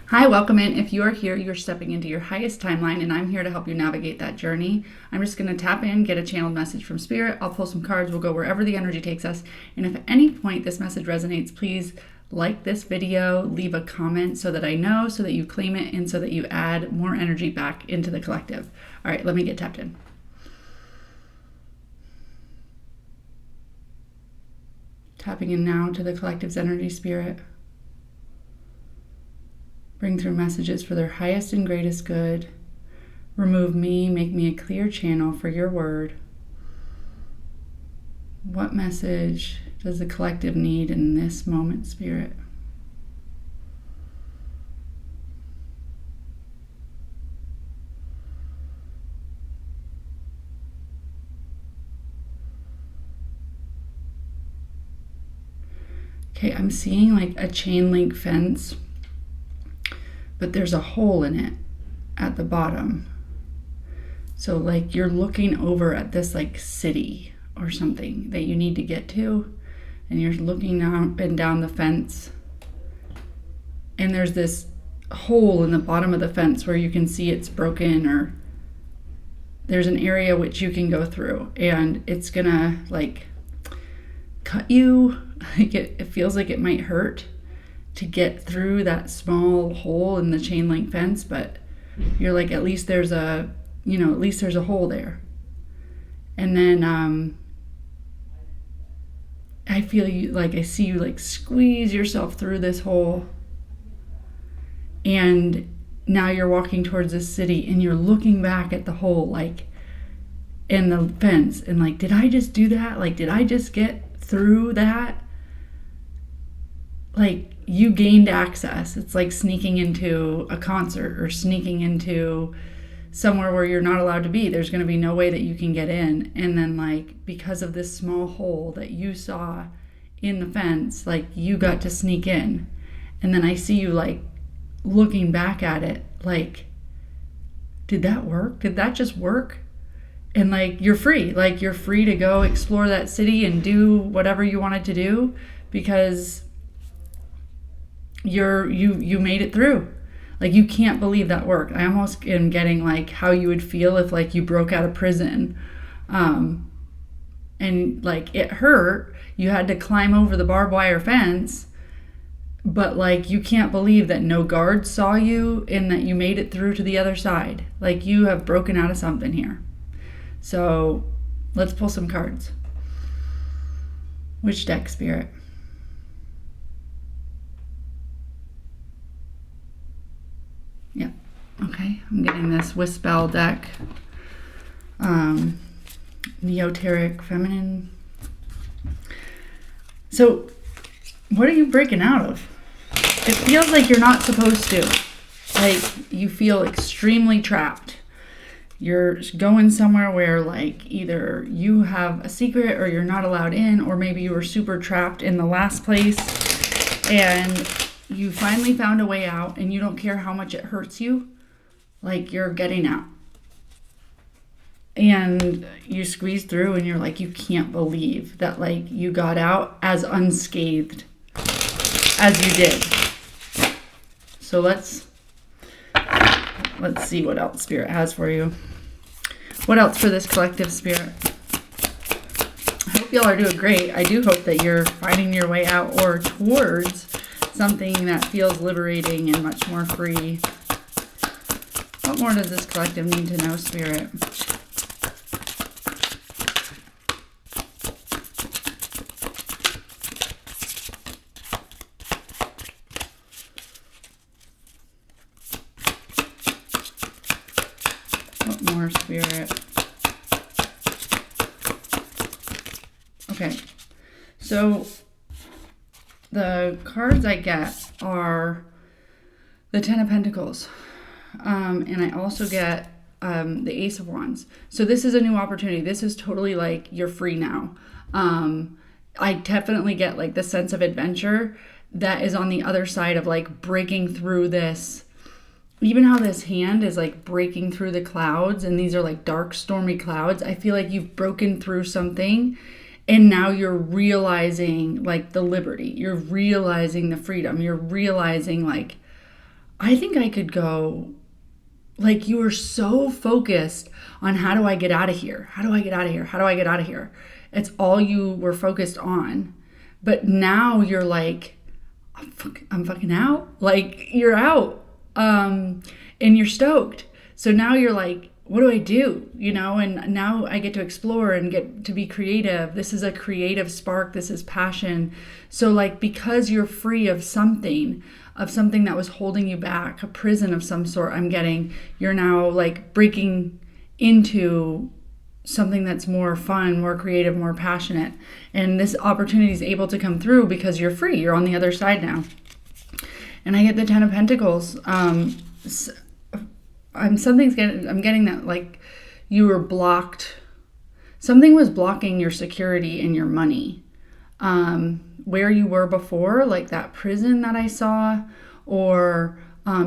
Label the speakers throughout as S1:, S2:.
S1: Hi, welcome in. If you are here, you're stepping into your highest timeline, and I'm here to help you navigate that journey. I'm just going to tap in, get a channeled message from Spirit. I'll pull some cards. We'll go wherever the energy takes us. And if at any point this message resonates, please like this video, leave a comment so that I know, so that you claim it, and so that you add more energy back into the collective. All right, let me get tapped in. Tapping in now to the collective's energy, Spirit. Bring through messages for their highest and greatest good. Remove me, make me a clear channel for your word. What message does the collective need in this moment, Spirit? Okay, I'm seeing like a chain link fence, but there's a hole in it at the bottom. So like you're looking over at this like city or something that you need to get to, and you're looking up and down the fence, and there's this hole in the bottom of the fence where you can see it's broken, or there's an area which you can go through, and it's gonna like cut you. Like it feels like it might hurt to get through that small hole in the chain link fence, but you're like, at least there's a, at least there's a hole there. And then I feel you, like I see you like squeeze yourself through this hole, and now you're walking towards this city, and you're looking back at the hole, like in the fence, and like, did I just do that? Like, did I just get through that? Like, you gained access. It's like sneaking into a concert or sneaking into somewhere where you're not allowed to be. There's going to be no way that you can get in. And then like, because of this small hole that you saw in the fence, like you got to sneak in. And then I see you like looking back at it, like, did that work? Did that just work? And like, you're free. Like, you're free to go explore that city and do whatever you wanted to do, because you made it through. Like, you can't believe that worked. I almost am getting like how you would feel if like you broke out of prison, and like it hurt. You had to climb over the barbed wire fence, but like you can't believe that no guards saw you and that you made it through to the other side. Like, you have broken out of something here. So let's pull some cards. Which deck, Spirit? Yeah. Okay. I'm getting this Wispel deck. Neoteric Feminine. So, what are you breaking out of? It feels like you're not supposed to. Like, you feel extremely trapped. You're going somewhere where like either you have a secret or you're not allowed in, or maybe you were super trapped in the last place and you finally found a way out, and you don't care how much it hurts you. Like, you're getting out. And you squeeze through, and you're like, you can't believe that like you got out as unscathed as you did. So let's see what else Spirit has for you. What else for this collective, Spirit? I hope y'all are doing great. I do hope that you're finding your way out or towards something that feels liberating and much more free. What more does this collective need to know, Spirit? What more, Spirit? Okay, so the cards I get are the Ten of Pentacles, and I also get the Ace of Wands. So this is a new opportunity. This is totally like you're free now. I definitely get like the sense of adventure that is on the other side of like breaking through this. Even how this hand is like breaking through the clouds, and these are like dark, stormy clouds. I feel like you've broken through something, and now you're realizing like the liberty. You're realizing the freedom. You're realizing like, I think I could go, like, you were so focused on how do I get out of here? How do I get out of here? How do I get out of here? It's all you were focused on. But now you're like, I'm fucking out. Like, you're out. And you're stoked. So now you're like, what do I do? You know, and now I get to explore and get to be creative. This is a creative spark. This is passion. So like, because you're free of something that was holding you back, a prison of some sort, you're now like breaking into something that's more fun, more creative, more passionate. And this opportunity is able to come through because you're free. You're on the other side now. And I get the Ten of Pentacles. I'm getting that, like, you were blocked. Something was blocking your security and your money. Where you were before, like that prison that I saw, or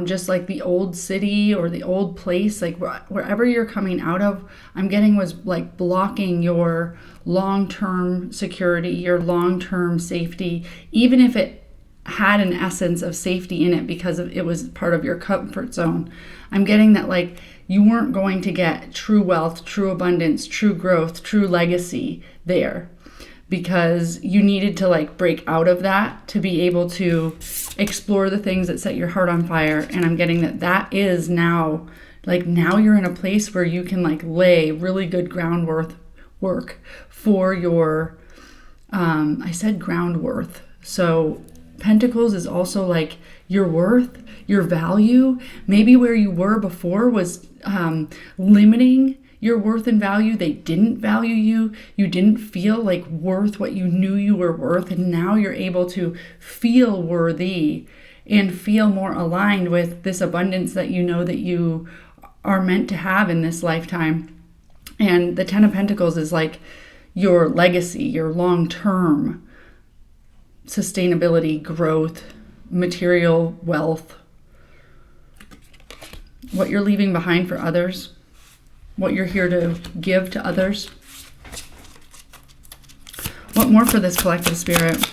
S1: just like the old city or the old place, like wherever you're coming out of, I'm getting was like blocking your long-term security, your long-term safety, even if it had an essence of safety in it because it was part of your comfort zone. I'm getting that, like, you weren't going to get true wealth, true abundance, true growth, true legacy there, because you needed to like break out of that to be able to explore the things that set your heart on fire. And I'm getting that is now, like, now you're in a place where you can like lay really good groundwork for your, I said groundwork. So Pentacles is also like your worth, your value. Maybe where you were before was limiting your worth and value. They didn't value you. You didn't feel like worth what you knew you were worth. And now you're able to feel worthy and feel more aligned with this abundance that you know that you are meant to have in this lifetime. And the Ten of Pentacles is like your legacy, your long-term sustainability, growth, material wealth, what you're leaving behind for others, what you're here to give to others. What more for this collective spirit?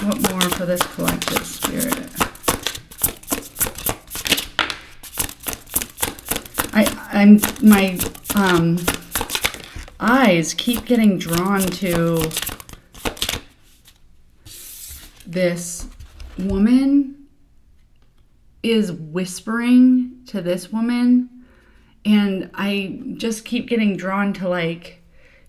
S1: What more for this collective spirit? My eyes keep getting drawn to this woman is whispering to this woman, and I just keep getting drawn to, like,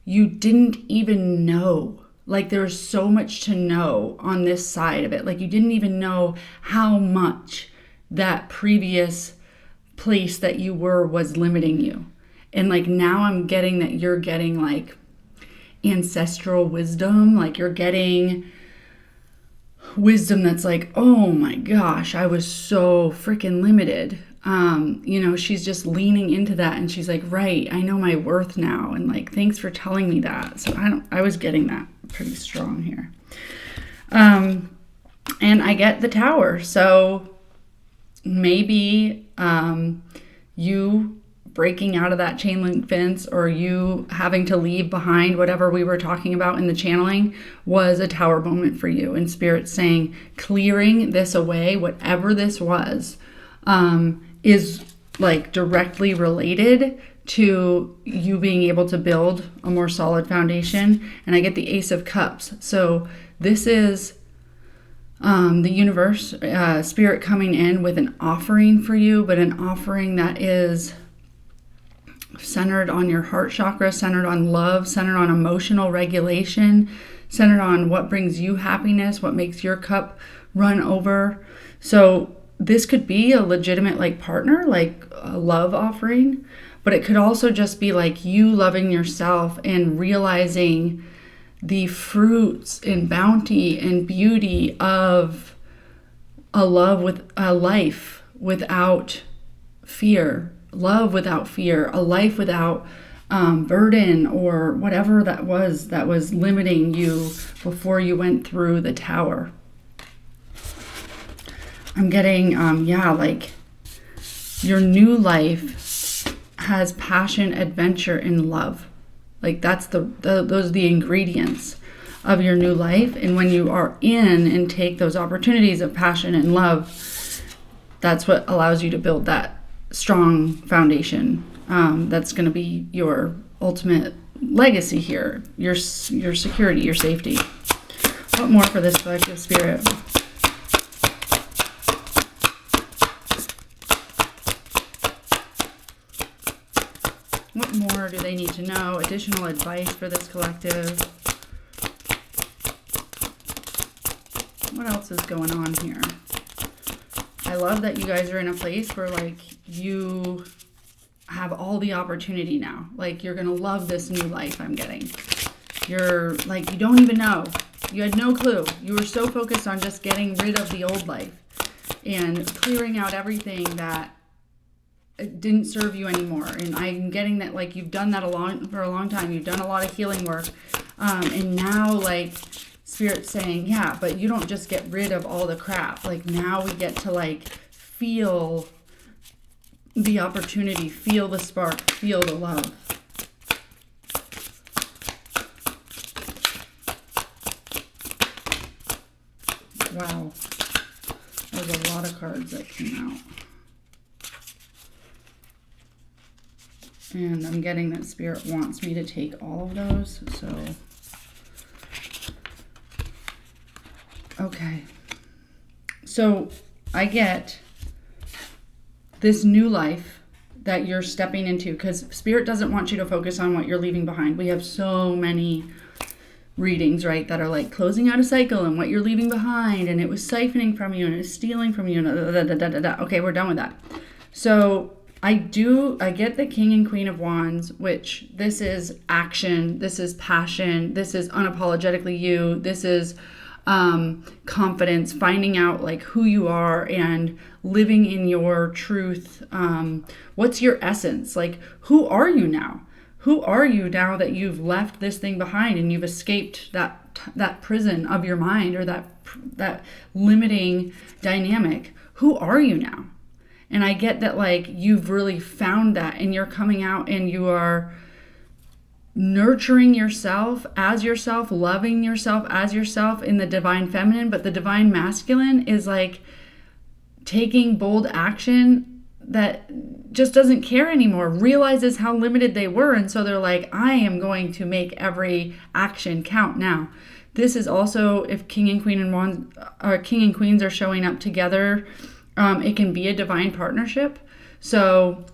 S1: you didn't even know. Like, there's so much to know on this side of it. Like, you didn't even know how much that previous place that you were was limiting you. And like, now I'm getting that you're getting like ancestral wisdom. Like, you're getting wisdom that's like, oh my gosh, I was so freaking limited. You know, she's just leaning into that, and she's like, right, I know my worth now, and like, thanks for telling me that. So I was getting that pretty strong here. And I get the Tower. So maybe you breaking out of that chain link fence, or you having to leave behind whatever we were talking about in the channeling, was a Tower moment for you. And Spirit saying, clearing this away, whatever this was, is like directly related to you being able to build a more solid foundation. And I get the Ace of Cups. So this is the universe, Spirit coming in with an offering for you, but an offering that is centered on your heart chakra, centered on love, centered on emotional regulation, centered on what brings you happiness, what makes your cup run over. So this could be a legitimate like partner, like a love offering, but it could also just be like you loving yourself and realizing the fruits and bounty and beauty of a love with a life without fear, love without fear, a life without burden or whatever that was limiting you before you went through the Tower. I'm getting, like your new life has passion, adventure, and love. Like that's those are the ingredients of your new life. And when you are in and take those opportunities of passion and love, that's what allows you to build that strong foundation. That's going to be your ultimate legacy here, your security, your safety. What more for this collective spirit? What more do they need to know? Additional advice for this collective. What else is going on here? I love that you guys are in a place where like you have all the opportunity now. Like you're going to love this new life I'm getting. You're like, you don't even know. You had no clue. You were so focused on just getting rid of the old life and clearing out everything that didn't serve you anymore. And I'm getting that like you've done that for a long time. You've done a lot of healing work. And now like Spirit's saying, yeah, but you don't just get rid of all the crap. Like now we get to like feel the opportunity, feel the spark, feel the love. Wow. There's a lot of cards that came out. And I'm getting that Spirit wants me to take all of those. So, okay. So I get this new life that you're stepping into, because Spirit doesn't want you to focus on what you're leaving behind. We have so many readings, right, that are like closing out a cycle and what you're leaving behind, and it was siphoning from you and it was stealing from you. Okay, we're done with that. So I get the King and Queen of Wands, which this is action, this is passion, this is unapologetically you, this is confidence, finding out like who you are and living in your truth. What's your essence? Like, who are you now? Who are you now that you've left this thing behind and you've escaped that prison of your mind, or that limiting dynamic? Who are you now? And I get that like you've really found that, and you're coming out and you are nurturing yourself as yourself, loving yourself as yourself in the divine feminine. But the divine masculine is like taking bold action that just doesn't care anymore, realizes how limited they were. And so they're like, I am going to make every action count now. This is also, if King and Queen and Wands, or King and Queens are showing up together, it can be a divine partnership. So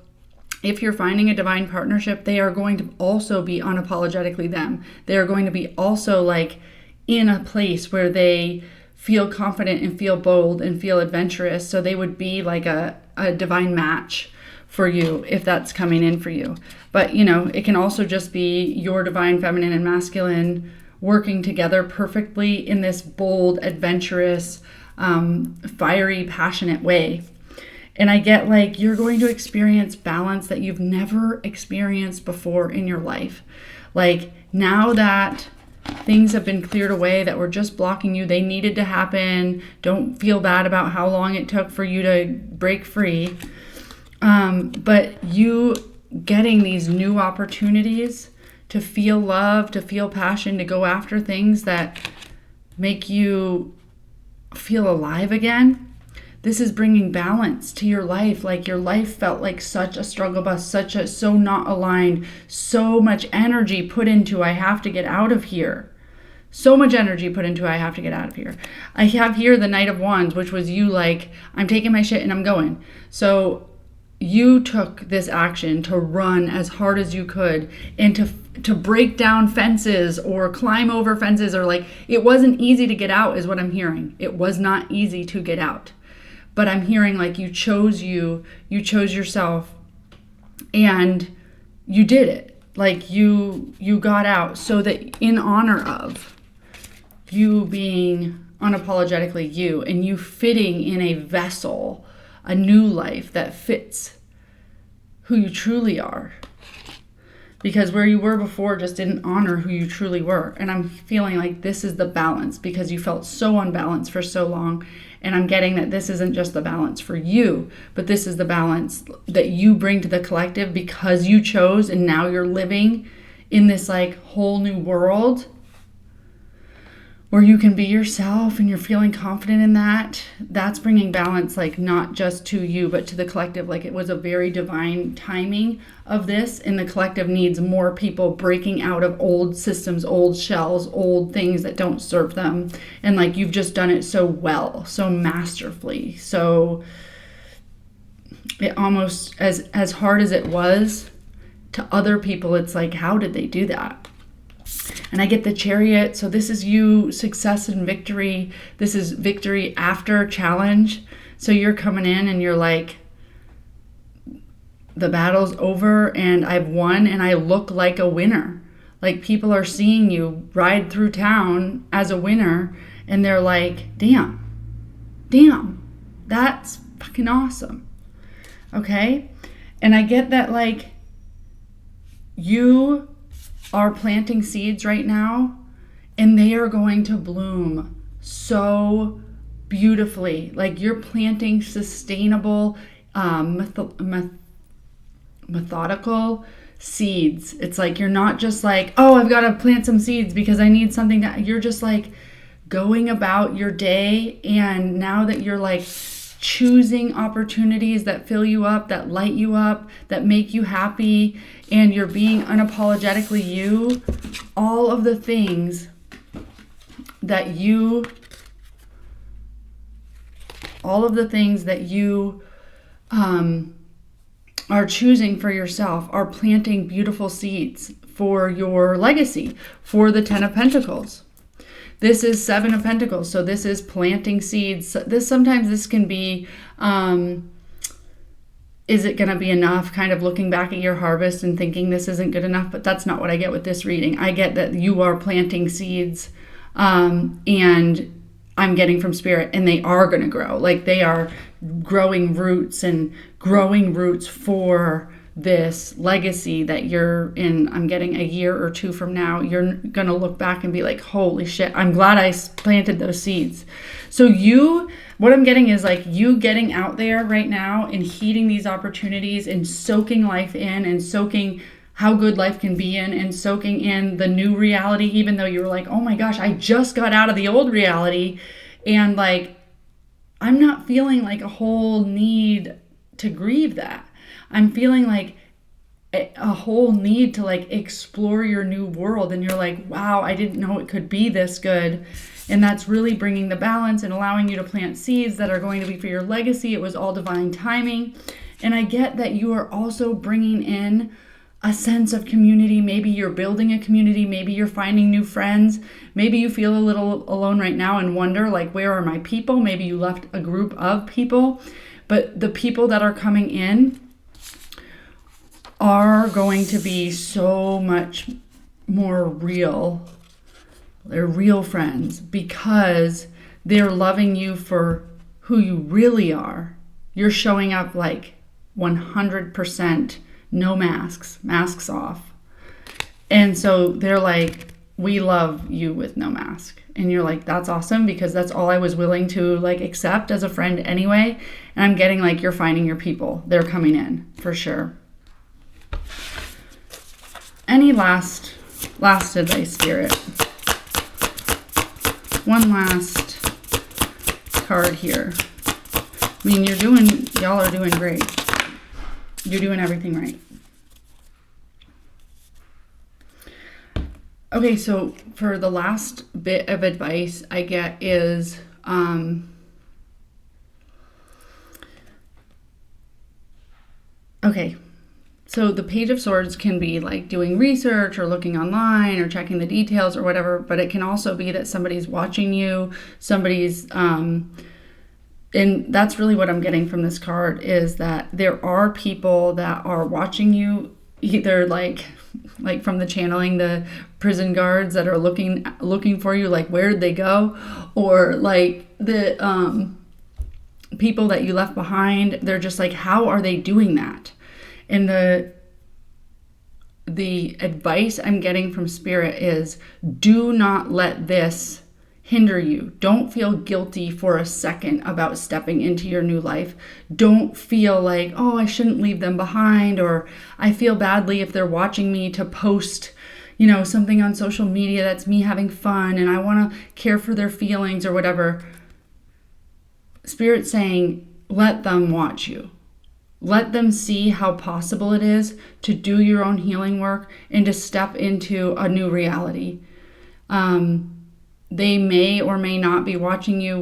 S1: if you're finding a divine partnership, they are going to also be unapologetically them. They are going to be also like in a place where they feel confident and feel bold and feel adventurous. So they would be like a divine match for you if that's coming in for you. But, you know, it can also just be your divine feminine and masculine working together perfectly in this bold, adventurous, fiery, passionate way. And I get like you're going to experience balance that you've never experienced before in your life. Like now that things have been cleared away that were just blocking you, they needed to happen. Don't feel bad about how long it took for you to break free. But you getting these new opportunities to feel love, to feel passion, to go after things that make you feel alive again. This is bringing balance to your life. Like your life felt like such a struggle bus, so not aligned, so much energy put into, I have to get out of here. So much energy put into, I have to get out of here. I have here the Knight of Wands, which was you like, I'm taking my shit and I'm going. So you took this action to run as hard as you could and to break down fences or climb over fences, or like, it wasn't easy to get out is what I'm hearing. It was not easy to get out. But I'm hearing like you chose yourself, and you did it. Like you got out, so that in honor of you being unapologetically you, and you fitting in a vessel, a new life that fits who you truly are. Because where you were before just didn't honor who you truly were. And I'm feeling like this is the balance, because you felt so unbalanced for so long. And I'm getting that this isn't just the balance for you, but this is the balance that you bring to the collective because you chose, and now you're living in this like whole new world where you can be yourself and you're feeling confident in that, that's bringing balance, like not just to you, but to the collective. Like it was a very divine timing of this, and the collective needs more people breaking out of old systems, old shells, old things that don't serve them. And like you've just done it so well, so masterfully. So it almost, as hard as it was to other people, it's like, how did they do that? And I get the Chariot. So this is you, success and victory. This is victory after challenge. So you're coming in and you're like, the battle's over and I've won and I look like a winner. Like people are seeing you ride through town as a winner and they're like, damn, that's fucking awesome. Okay? And I get that like you are planting seeds right now and they are going to bloom so beautifully. Like you're planting sustainable, methodical seeds. It's like you're not just like, oh, I've got to plant some seeds because I need something to, you're just like going about your day. And now that you're like choosing opportunities that fill you up, that light you up, that make you happy, and you're being unapologetically you, all of the things that you are choosing for yourself are planting beautiful seeds for your legacy, for the 10 of Pentacles. This is 7 of Pentacles, so this is planting seeds. Sometimes this can be, is it going to be enough? Kind of looking back at your harvest and thinking this isn't good enough, but that's not what I get with this reading. I get that you are planting seeds, and I'm getting from Spirit, and they are going to grow. Like they are growing roots for this legacy that you're in. I'm getting a year or two from now, you're going to look back and be like, holy shit, I'm glad I planted those seeds. So what I'm getting is like you getting out there right now and heeding these opportunities and soaking life in and soaking how good life can be in and soaking in the new reality, even though you were like, oh my gosh, I just got out of the old reality. And like, I'm not feeling like a whole need to grieve that. I'm feeling like a whole need to like explore your new world. And you're like, wow, I didn't know it could be this good. And that's really bringing the balance and allowing you to plant seeds that are going to be for your legacy. It was all divine timing. And I get that you are also bringing in a sense of community. Maybe you're building a community. Maybe you're finding new friends. Maybe you feel a little alone right now and wonder like, where are my people? Maybe you left a group of people, but the people that are coming in are going to be so much more real. They're real friends because they're loving you for who you really are. You're showing up like 100%, no masks off. And so they're like, we love you with no mask. And you're like, that's awesome because that's all I was willing to like accept as a friend anyway. And I'm getting like, you're finding your people. They're coming in for sure. Any last advice, Spirit? One last card here. I mean, y'all are doing great. You're doing everything right. Okay, so for the last bit of advice I get is, okay, so the Page of Swords can be like doing research or looking online or checking the details or whatever, but it can also be that somebody's watching you, and that's really what I'm getting from this card is that there are people that are watching you, either like from the channeling, the prison guards that are looking for you, like where did they go, or like the people that you left behind. They're just like, how are they doing that? And the advice I'm getting from Spirit is, do not let this hinder you. Don't feel guilty for a second about stepping into your new life. Don't feel like, oh, I shouldn't leave them behind, or I feel badly if they're watching me to post, something on social media that's me having fun and I want to care for their feelings or whatever. Spirit's saying, let them watch you. Let them see how possible it is to do your own healing work and to step into a new reality. They may or may not be watching you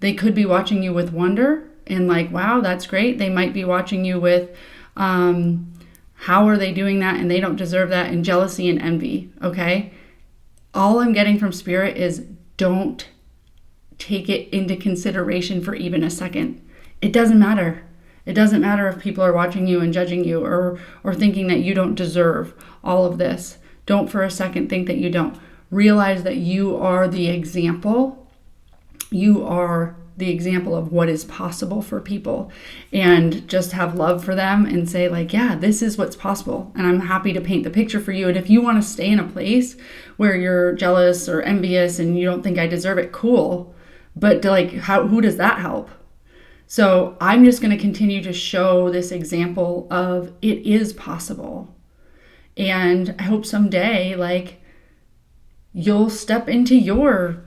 S1: they could be watching you with wonder and like, wow, that's great. They might be watching you with, how are they doing that? And they don't deserve that, and jealousy and envy. Okay. All I'm getting from Spirit is don't take it into consideration for even a second. It doesn't matter. It doesn't matter if people are watching you and judging you or thinking that you don't deserve all of this. Don't for a second think that you don't. Realize that you are the example. You are the example of what is possible for people, and just have love for them and say like, yeah, this is what's possible. And I'm happy to paint the picture for you. And if you want to stay in a place where you're jealous or envious and you don't think I deserve it, cool. But like, who does that help? So I'm just going to continue to show this example of it is possible. And I hope someday, like, you'll step into your,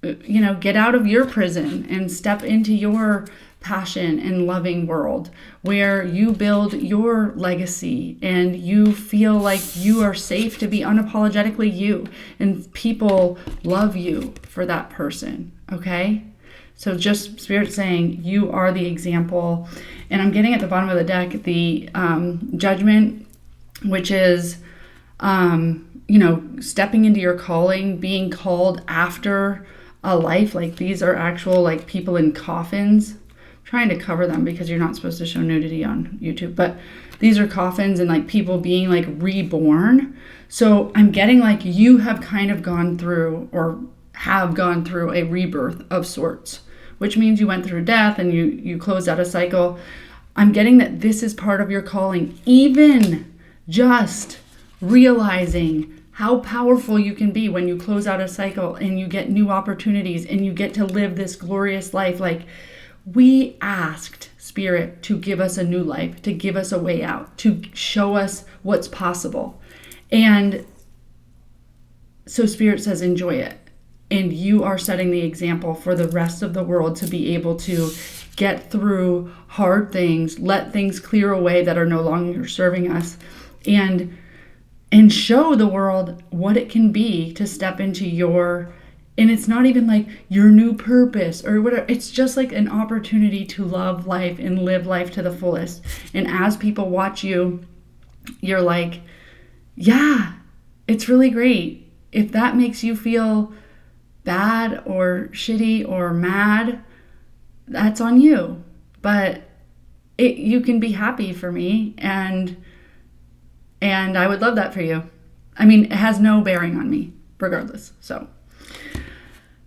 S1: get out of your prison and step into your passion and loving world where you build your legacy and you feel like you are safe to be unapologetically you and people love you for that person. Okay. So just Spirit saying you are the example. And I'm getting at the bottom of the deck, the judgment, which is, stepping into your calling, being called after a life. Like these are actual like people in coffins. I'm trying to cover them because you're not supposed to show nudity on YouTube, but these are coffins and like people being like reborn. So I'm getting like you have kind of gone through or have gone through a rebirth of sorts, which means you went through death and you closed out a cycle. I'm getting that this is part of your calling. Even just realizing how powerful you can be when you close out a cycle and you get new opportunities and you get to live this glorious life. Like we asked Spirit to give us a new life, to give us a way out, to show us what's possible. And so Spirit says, enjoy it. And you are setting the example for the rest of the world to be able to get through hard things, let things clear away that are no longer serving us, and show the world what it can be to step into your, and it's not even like your new purpose or whatever. It's just like an opportunity to love life and live life to the fullest. And as people watch you, you're like, yeah, it's really great. If that makes you feel bad or shitty or mad, that's on you. But you can be happy for me, and I would love that for you. I mean, it has no bearing on me, regardless. So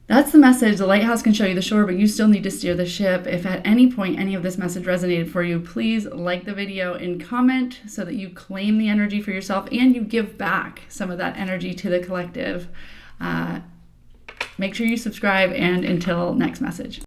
S1: that's the message. The lighthouse can show you the shore, but you still need to steer the ship. If at any point any of this message resonated for you, please like the video and comment so that you claim the energy for yourself and you give back some of that energy to the collective. Make sure you subscribe, and until next message.